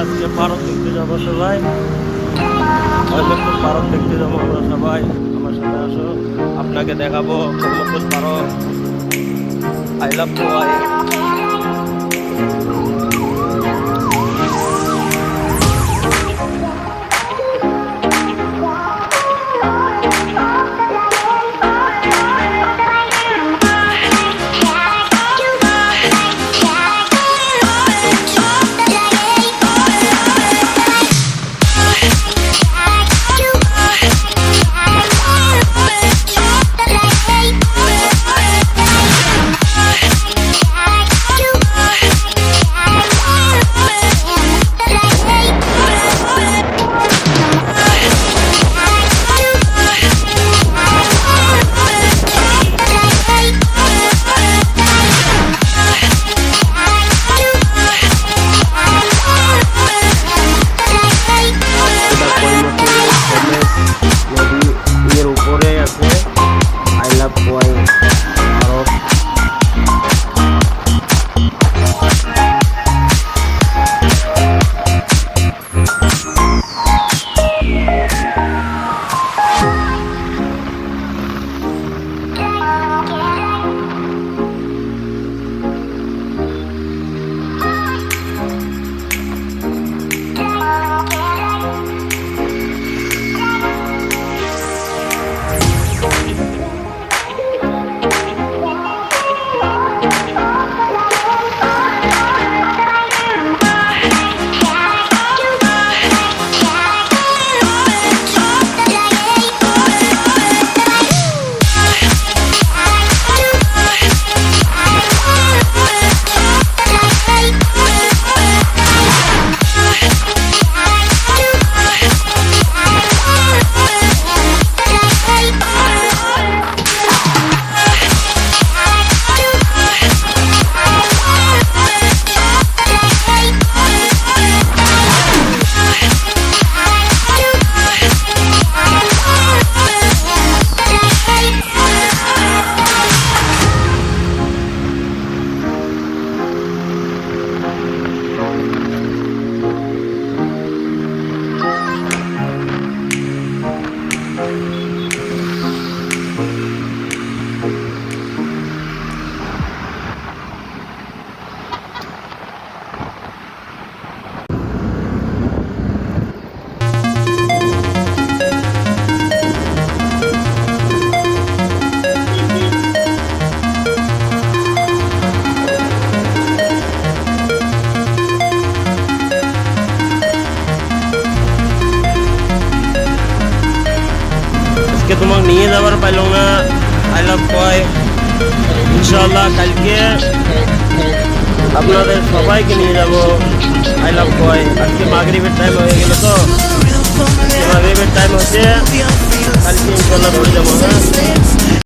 আজকে পার্ক দেখতে যাবো সবাই। পার্ক দেখতে যাবো আমরা সবাই, আমার সাথে আসো, আপনাকে দেখাবো Coimbatore park. I love Goa. তোমাকে নিয়ে যাবার পাইলাম না। আই লাভ কয় ইনশাআল্লাহ কালকে আপনাদের সবাইকে নিয়ে যাব। আই লাভ কয় আজকে মাগরিবের টাইম হয়ে গেল, তো মাগরিবের টাইম হচ্ছে, কালকে ইনশাআল্লাহ ধরে যাবো। হ্যাঁ।